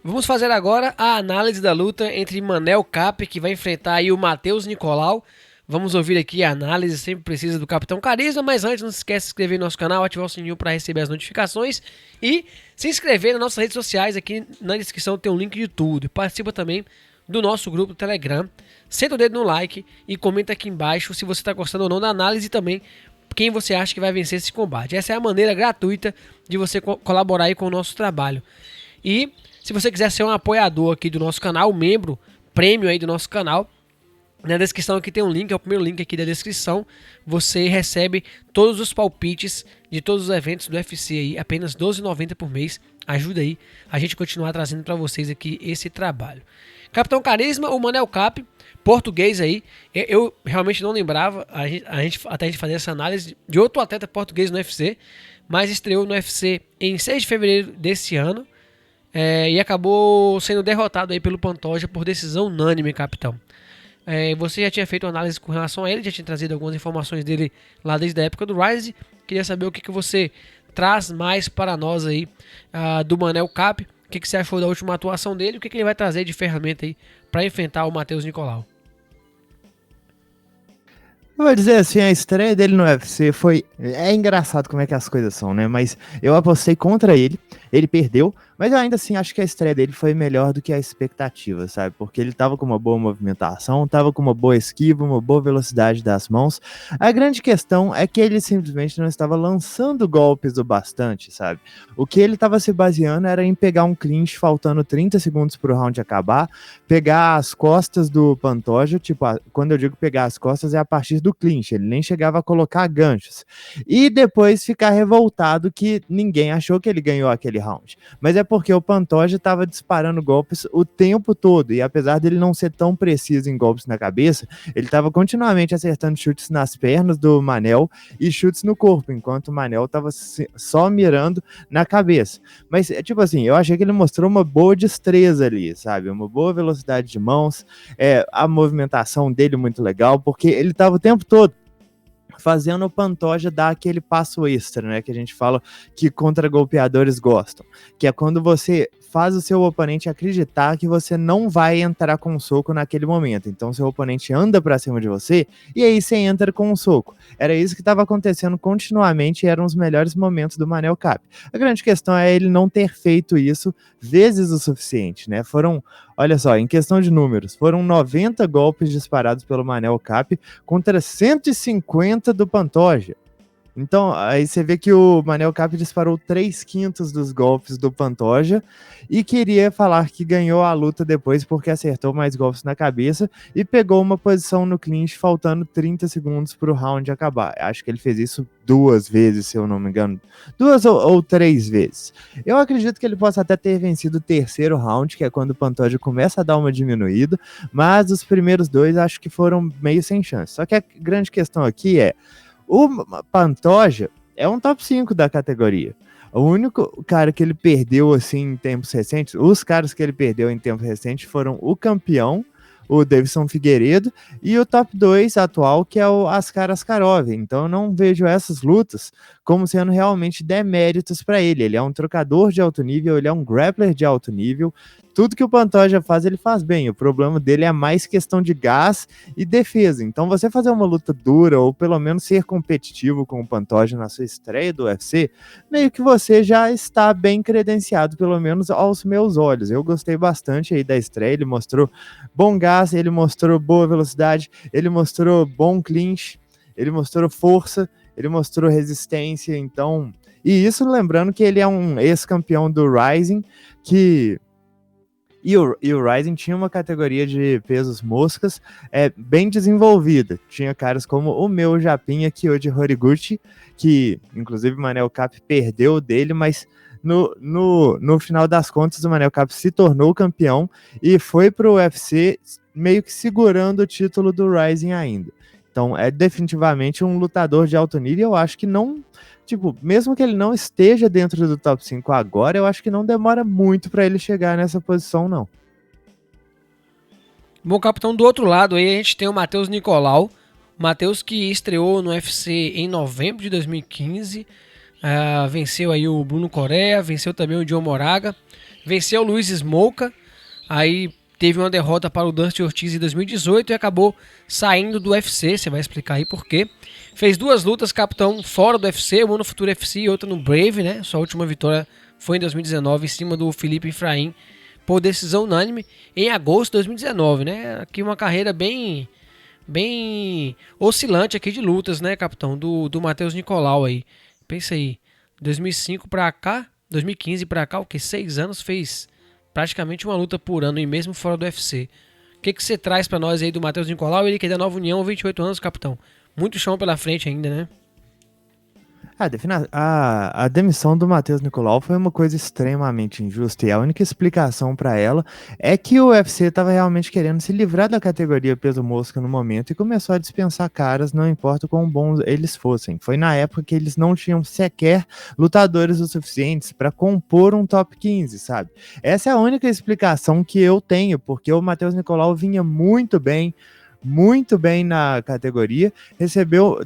Vamos fazer agora a análise da luta entre Manel Cap, que vai enfrentar aí o Matheus Nicolau. Vamos ouvir aqui a análise, sempre precisa do Capitão Carisma, mas antes não se esqueça de se inscrever no nosso canal, ativar o sininho para receber as notificações e se inscrever nas nossas redes sociais, aqui na descrição tem um link de tudo. E participa também do nosso grupo do Telegram, senta o dedo no like e comenta aqui embaixo se você está gostando ou não da análise e também quem você acha que vai vencer esse combate. Essa é a maneira gratuita de você colaborar aí com o nosso trabalho. E se você quiser ser um apoiador aqui do nosso canal, membro prêmio aí do nosso canal, na descrição aqui tem um link, é o primeiro link aqui da descrição. Você recebe todos os palpites de todos os eventos do UFC aí, apenas R$ 12,90 por mês. Ajuda aí a gente continuar trazendo para vocês aqui esse trabalho. Capitão Carisma, o Manel Cap, português aí. Eu realmente não lembrava, até a gente fazer essa análise de outro atleta português no UFC, mas estreou no UFC em 6 de fevereiro desse ano. E acabou sendo derrotado aí pelo Pantoja por decisão unânime, capitão. Você já tinha feito uma análise com relação a ele, já tinha trazido algumas informações dele lá desde a época do Rise. Queria saber o que você traz mais para nós aí do Manel Cap. O que você achou da última atuação dele? O que ele vai trazer de ferramenta aí para enfrentar o Matheus Nicolau? Eu vou dizer assim, a estreia dele no UFC foi... É engraçado como é que as coisas são, né? Mas eu apostei contra ele perdeu, mas eu ainda assim acho que a estreia dele foi melhor do que a expectativa, sabe? Porque ele tava com uma boa movimentação, tava com uma boa esquiva, uma boa velocidade das mãos. A grande questão é que ele simplesmente não estava lançando golpes o bastante, sabe? O que ele estava se baseando era em pegar um clinch faltando 30 segundos pro round acabar, pegar as costas do Pantoja, tipo, quando eu digo pegar as costas é a partir do clinch, ele nem chegava a colocar ganchos. E depois ficar revoltado que ninguém achou que ele ganhou aquele round. Mas é porque o Pantoja estava disparando golpes o tempo todo, e apesar dele não ser tão preciso em golpes na cabeça, ele estava continuamente acertando chutes nas pernas do Manel e chutes no corpo, enquanto o Manel estava só mirando na cabeça. Mas, tipo assim, eu achei que ele mostrou uma boa destreza ali, sabe? Uma boa velocidade de mãos, a movimentação dele muito legal, porque ele estava o tempo todo fazendo o Pantoja dar aquele passo extra, né, que a gente fala que contra-golpeadores gostam, que é quando você faz o seu oponente acreditar que você não vai entrar com um soco naquele momento, então seu oponente anda pra cima de você, e aí você entra com um soco. Era isso que estava acontecendo continuamente e eram os melhores momentos do Manel Cap. A grande questão é ele não ter feito isso vezes o suficiente, né, olha só, em questão de números, foram 90 golpes disparados pelo Manel Cap contra 150 do Pantoja. Então, aí você vê que o Manel Cap disparou 3/5 dos golpes do Pantoja e queria falar que ganhou a luta depois porque acertou mais golpes na cabeça e pegou uma posição no clinch faltando 30 segundos para o round acabar. Acho que ele fez isso 2 vezes, se eu não me engano. 2 ou 3 vezes. Eu acredito que ele possa até ter vencido o terceiro round, que é quando o Pantoja começa a dar uma diminuída, mas os primeiros 2 acho que foram meio sem chance. Só que a grande questão aqui é o Pantoja é um top 5 da categoria. O único cara que ele perdeu assim em tempos recentes, os caras que ele perdeu em tempos recentes foram o campeão, o Davidson Figueiredo, e o top 2 atual, que é o Askar Askarov. Então eu não vejo essas lutas como sendo realmente deméritos para ele. Ele é um trocador de alto nível, ele é um grappler de alto nível. Tudo que o Pantoja faz, ele faz bem. O problema dele é mais questão de gás e defesa. Então você fazer uma luta dura, ou pelo menos ser competitivo com o Pantoja na sua estreia do UFC, meio que você já está bem credenciado, pelo menos aos meus olhos. Eu gostei bastante aí da estreia, ele mostrou bom gás, ele mostrou boa velocidade, ele mostrou bom clinch, ele mostrou força, ele mostrou resistência, então... E isso lembrando que ele é um ex-campeão do Rising, que... E o Rising tinha uma categoria de pesos moscas bem desenvolvida. Tinha caras como o meu Japinha Kyoji Horiguchi, que inclusive o Manel Cap perdeu dele, mas no final das contas o Manel Cap se tornou campeão e foi pro UFC meio que segurando o título do Rising ainda. Então é definitivamente um lutador de alto nível. Eu acho que não... Tipo, mesmo que ele não esteja dentro do top 5 agora, eu acho que não demora muito para ele chegar nessa posição, não. Bom, capitão, do outro lado aí a gente tem o Matheus Nicolau. Matheus que estreou no UFC em novembro de 2015. Venceu aí o Bruno Correa, venceu também o John Moraga. venceu o Luiz Smolka, aí teve uma derrota para o Dustin Ortiz em 2018 e acabou saindo do UFC, você vai explicar aí por quê. Fez 2 lutas, capitão, fora do UFC, uma no Futuro UFC e outra no Brave, né? Sua última vitória foi em 2019 em cima do Felipe Efraim por decisão unânime em agosto de 2019, né? Aqui uma carreira bem oscilante aqui de lutas, né, capitão, do Matheus Nicolau aí. Pensa aí, 2005 pra cá, 2015 pra cá, o que? 6 anos, fez praticamente uma luta por ano e mesmo fora do UFC. O que você traz pra nós aí do Matheus Nicolau? Ele que é da Nova União, 28 anos, capitão. Muito chão pela frente ainda, né? A demissão do Matheus Nicolau foi uma coisa extremamente injusta e a única explicação para ela é que o UFC estava realmente querendo se livrar da categoria peso mosca no momento e começou a dispensar caras, não importa quão bons eles fossem. Foi na época que eles não tinham sequer lutadores o suficientes para compor um top 15, sabe? Essa é a única explicação que eu tenho, porque o Matheus Nicolau vinha muito bem na categoria,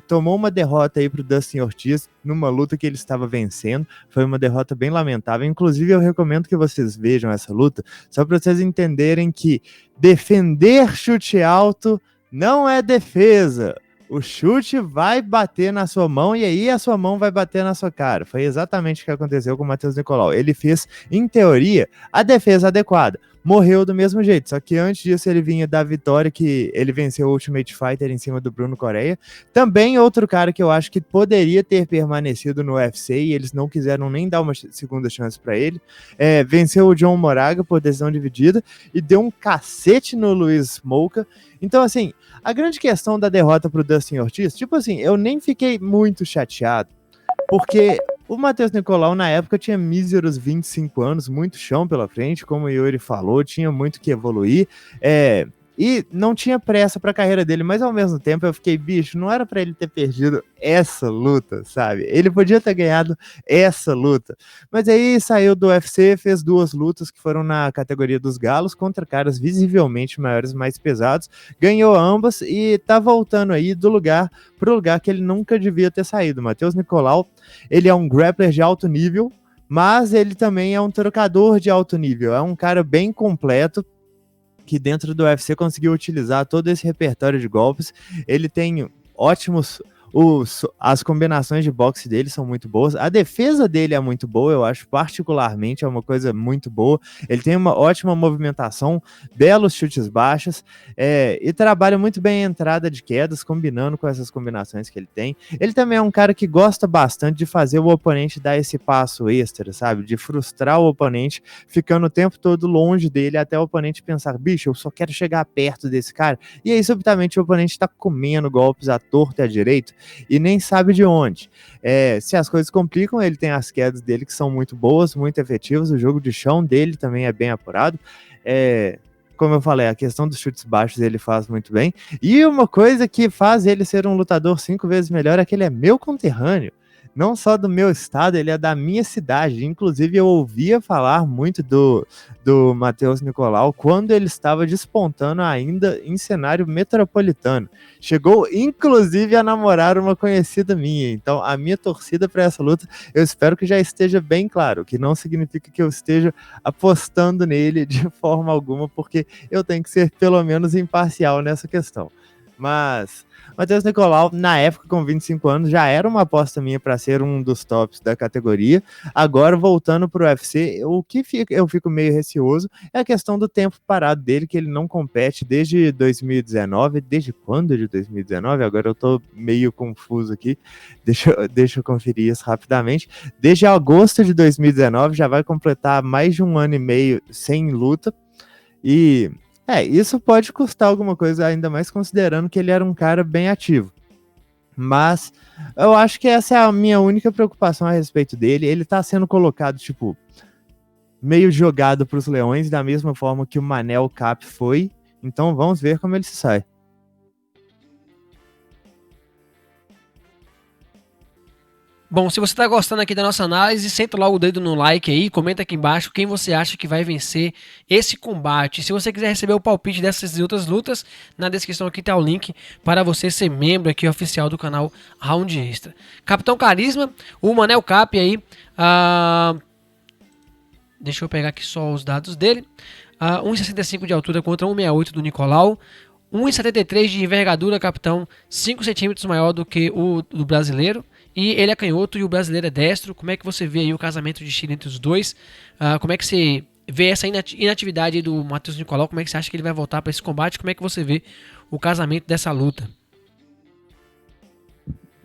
tomou uma derrota aí pro Dustin Ortiz numa luta que ele estava vencendo, foi uma derrota bem lamentável, inclusive eu recomendo que vocês vejam essa luta, só para vocês entenderem que defender chute alto não é defesa. O chute vai bater na sua mão e aí a sua mão vai bater na sua cara. Foi exatamente o que aconteceu com o Matheus Nicolau. Ele fez, em teoria, a defesa adequada. Morreu do mesmo jeito, só que antes disso ele vinha da vitória que ele venceu o Ultimate Fighter em cima do Bruno Correia. Também outro cara que eu acho que poderia ter permanecido no UFC e eles não quiseram nem dar uma segunda chance para ele. Venceu o John Moraga por decisão dividida e deu um cacete no Luiz Smolka. Então, assim, a grande questão da derrota pro Dustin Ortiz, tipo assim, eu nem fiquei muito chateado, porque o Matheus Nicolau, na época, tinha míseros 25 anos, muito chão pela frente, como o Yuri falou, tinha muito que evoluir, e não tinha pressa pra carreira dele, mas ao mesmo tempo eu fiquei, bicho, não era pra ele ter perdido essa luta, sabe? Ele podia ter ganhado essa luta. Mas aí saiu do UFC, fez 2 lutas que foram na categoria dos galos, contra caras visivelmente maiores, mais pesados, ganhou ambas e tá voltando aí pro lugar que ele nunca devia ter saído. Matheus Nicolau, ele é um grappler de alto nível, mas ele também é um trocador de alto nível, é um cara bem completo, que dentro do UFC conseguiu utilizar todo esse repertório de golpes. Ele tem ótimos... As combinações de boxe dele são muito boas, a defesa dele é muito boa, eu acho particularmente, é uma coisa muito boa, ele tem uma ótima movimentação, belos chutes baixos, e trabalha muito bem a entrada de quedas, combinando com essas combinações que ele tem. Ele também é um cara que gosta bastante de fazer o oponente dar esse passo extra, sabe, de frustrar o oponente, ficando o tempo todo longe dele, até o oponente pensar, bicho, eu só quero chegar perto desse cara, e aí subitamente o oponente tá comendo golpes à torta e à direita, e nem sabe de onde. Se as coisas complicam, ele tem as quedas dele que são muito boas, muito efetivas, o jogo de chão dele também é bem apurado. Como eu falei, a questão dos chutes baixos ele faz muito bem. E uma coisa que faz ele ser um lutador 5 vezes melhor é que ele é meu conterrâneo. Não só do meu estado, ele é da minha cidade. Inclusive, eu ouvia falar muito do Matheus Nicolau quando ele estava despontando ainda em cenário metropolitano. Chegou, inclusive, a namorar uma conhecida minha. Então, a minha torcida para essa luta, eu espero que já esteja bem claro, que não significa que eu esteja apostando nele de forma alguma, porque eu tenho que ser pelo menos imparcial nessa questão. Mas Matheus Nicolau, na época, com 25 anos, já era uma aposta minha para ser um dos tops da categoria. Agora, voltando para o UFC, eu fico meio receoso é a questão do tempo parado dele, que ele não compete desde 2019. Desde quando de 2019? Agora eu tô meio confuso aqui. Deixa eu conferir isso rapidamente. Desde agosto de 2019, já vai completar mais de 1 ano e meio sem luta. E isso pode custar alguma coisa, ainda mais considerando que ele era um cara bem ativo. Mas eu acho que essa é a minha única preocupação a respeito dele. Ele tá sendo colocado, tipo, meio jogado pros leões, da mesma forma que o Manel Cap foi. Então vamos ver como ele se sai. Bom, se você tá gostando aqui da nossa análise, senta logo o dedo no like aí, comenta aqui embaixo quem você acha que vai vencer esse combate. Se você quiser receber o palpite dessas e outras lutas, na descrição aqui tá o link para você ser membro aqui oficial do canal Round Extra. Capitão Carisma, o Manel Cap aí, Deixa eu pegar aqui só os dados dele. 1,65 de altura contra 1,68 do Nicolau. 1,73 de envergadura, capitão, 5 centímetros maior do que o do brasileiro. E ele é canhoto e o brasileiro é destro. Como é que você vê aí o casamento de estilo entre os dois? Como é que você vê essa inatividade do Matheus Nicolau? Como é que você acha que ele vai voltar para esse combate? Como é que você vê o casamento dessa luta?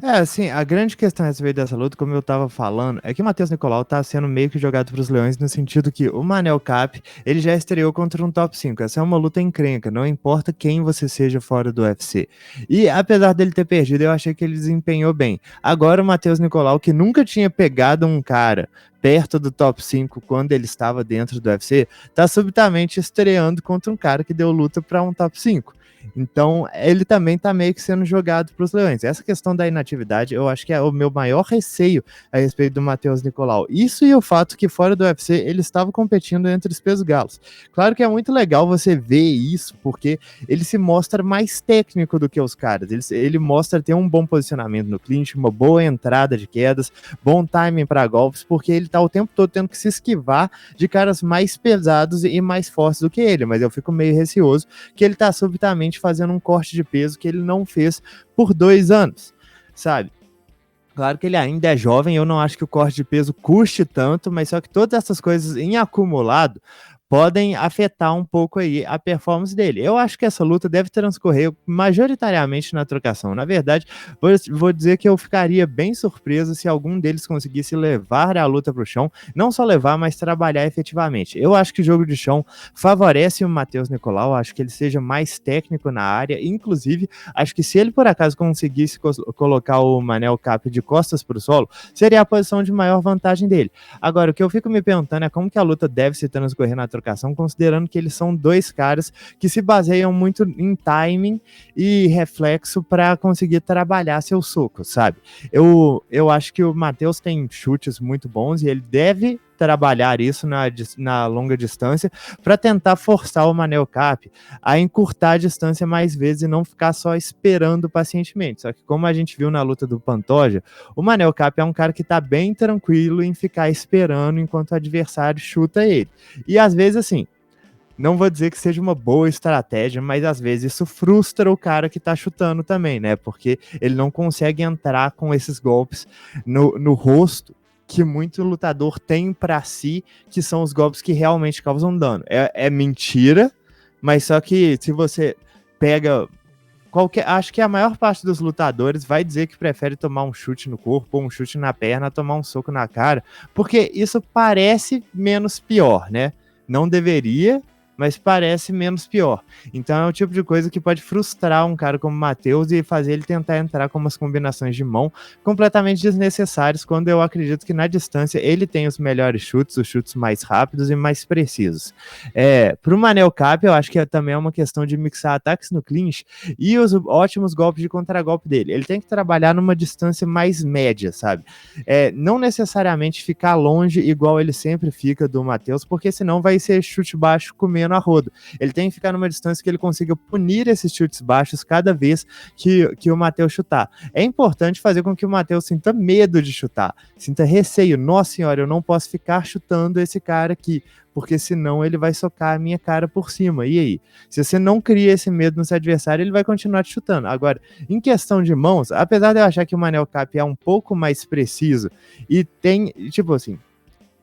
Assim, a grande questão a respeito dessa luta, como eu tava falando, é que o Matheus Nicolau tá sendo meio que jogado pros leões no sentido que o Manel Cap, ele já estreou contra um top 5. Essa é uma luta encrenca, não importa quem você seja fora do UFC. E apesar dele ter perdido, eu achei que ele desempenhou bem. Agora o Matheus Nicolau, que nunca tinha pegado um cara perto do top 5 quando ele estava dentro do UFC, tá subitamente estreando contra um cara que deu luta para um top 5. Então, ele também tá meio que sendo jogado para os leões. Essa questão da inatividade, eu acho que é o meu maior receio a respeito do Matheus Nicolau. Isso e o fato que fora do UFC ele estava competindo entre os pesos galos. Claro que é muito legal você ver isso, porque ele se mostra mais técnico do que os caras. Ele mostra ter um bom posicionamento no clinch, uma boa entrada de quedas, bom timing para golpes, porque ele tá o tempo todo tendo que se esquivar de caras mais pesados e mais fortes do que ele. Mas eu fico meio receoso que ele tá subitamente fazendo um corte de peso que ele não fez por 2 anos, sabe? Claro que ele ainda é jovem, eu não acho que o corte de peso custe tanto, mas só que todas essas coisas em acumulado podem afetar um pouco aí a performance dele. Eu acho que essa luta deve transcorrer majoritariamente na trocação. Na verdade, vou dizer que eu ficaria bem surpreso se algum deles conseguisse levar a luta para o chão, não só levar, mas trabalhar efetivamente. Eu acho que o jogo de chão favorece o Matheus Nicolau, acho que ele seja mais técnico na área, inclusive, acho que se ele por acaso conseguisse colocar o Manel Cap de costas para o solo, seria a posição de maior vantagem dele. Agora, o que eu fico me perguntando é como que a luta deve se transcorrer na trocação, considerando que eles são dois caras que se baseiam muito em timing e reflexo para conseguir trabalhar seu soco, sabe? Eu acho que o Matheus tem chutes muito bons e ele deve trabalhar isso na longa distância para tentar forçar o Manel Cap a encurtar a distância mais vezes e não ficar só esperando pacientemente. Só que como a gente viu na luta do Pantoja, o Manel Cap é um cara que tá bem tranquilo em ficar esperando enquanto o adversário chuta ele. E às vezes assim, não vou dizer que seja uma boa estratégia, mas às vezes isso frustra o cara que tá chutando também, né? Porque ele não consegue entrar com esses golpes no rosto que muito lutador tem pra si, que são os golpes que realmente causam dano. É mentira, mas só que se você pega acho que a maior parte dos lutadores vai dizer que prefere tomar um chute no corpo ou um chute na perna, tomar um soco na cara, porque isso parece menos pior, né? Não deveria, mas parece menos pior. Então é o tipo de coisa que pode frustrar um cara como o Matheus e fazer ele tentar entrar com umas combinações de mão completamente desnecessárias, quando eu acredito que na distância ele tem os melhores chutes, os chutes mais rápidos e mais precisos. Pro Manel Cap, eu acho que também é uma questão de mixar ataques no clinch e os ótimos golpes de contragolpe dele. Ele tem que trabalhar numa distância mais média, sabe? Não necessariamente ficar longe igual ele sempre fica do Matheus, porque senão vai ser chute baixo comendo a rodo. Ele tem que ficar numa distância que ele consiga punir esses chutes baixos cada vez que o Matheus chutar. É importante fazer com que o Matheus sinta medo de chutar, sinta receio. Nossa senhora, eu não posso ficar chutando esse cara aqui, porque senão ele vai socar a minha cara por cima. E aí? Se você não cria esse medo no seu adversário, ele vai continuar te chutando. Agora, em questão de mãos, apesar de eu achar que o Manel Cap é um pouco mais preciso e tem, tipo assim,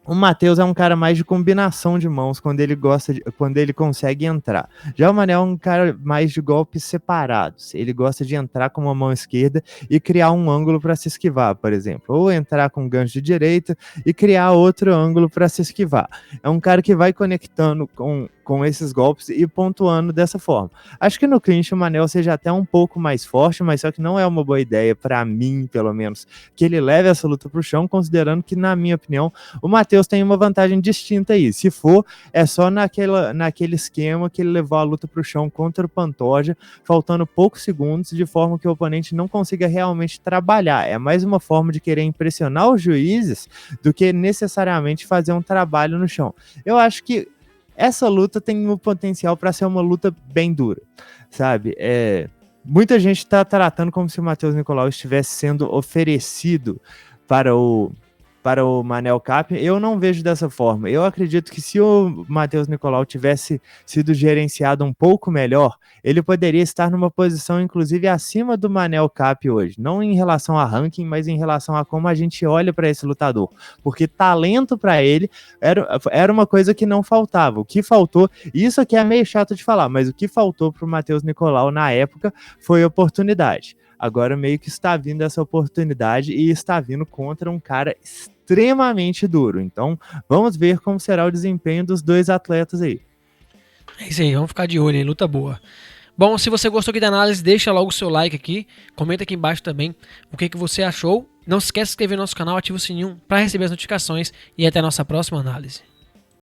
o Matheus é um cara mais de combinação de mãos quando ele consegue entrar. Já o Manel é um cara mais de golpes separados. Ele gosta de entrar com uma mão esquerda e criar um ângulo para se esquivar, por exemplo. Ou entrar com gancho de direita e criar outro ângulo para se esquivar. É um cara que vai conectando com esses golpes e pontuando dessa forma. Acho que no clinch o Manel seja até um pouco mais forte, mas só que não é uma boa ideia, para mim, pelo menos, que ele leve essa luta pro chão, considerando que, na minha opinião, o Matheus tem uma vantagem distinta aí. Se for, é só naquele esquema que ele levou a luta pro chão contra o Pantoja, faltando poucos segundos, de forma que o oponente não consiga realmente trabalhar. É mais uma forma de querer impressionar os juízes do que necessariamente fazer um trabalho no chão. Eu acho que essa luta tem o potencial para ser uma luta bem dura, sabe? Muita gente está tratando como se o Matheus Nicolau estivesse sendo oferecido para o para o Manel Cap, eu não vejo dessa forma. Eu acredito que se o Matheus Nicolau tivesse sido gerenciado um pouco melhor, ele poderia estar numa posição, inclusive, acima do Manel Cap hoje. Não em relação a ranking, mas em relação a como a gente olha para esse lutador. Porque talento para ele era uma coisa que não faltava. O que faltou, isso aqui é meio chato de falar, mas o que faltou para o Matheus Nicolau na época foi oportunidade. Agora meio que está vindo essa oportunidade e está vindo contra um cara extremamente duro. Então, vamos ver como será o desempenho dos dois atletas aí. É isso aí, vamos ficar de olho aí, luta boa. Bom, se você gostou aqui da análise, deixa logo o seu like aqui, comenta aqui embaixo também o que você achou. Não se esqueça de se inscrever no nosso canal, ativa o sininho para receber as notificações e até a nossa próxima análise.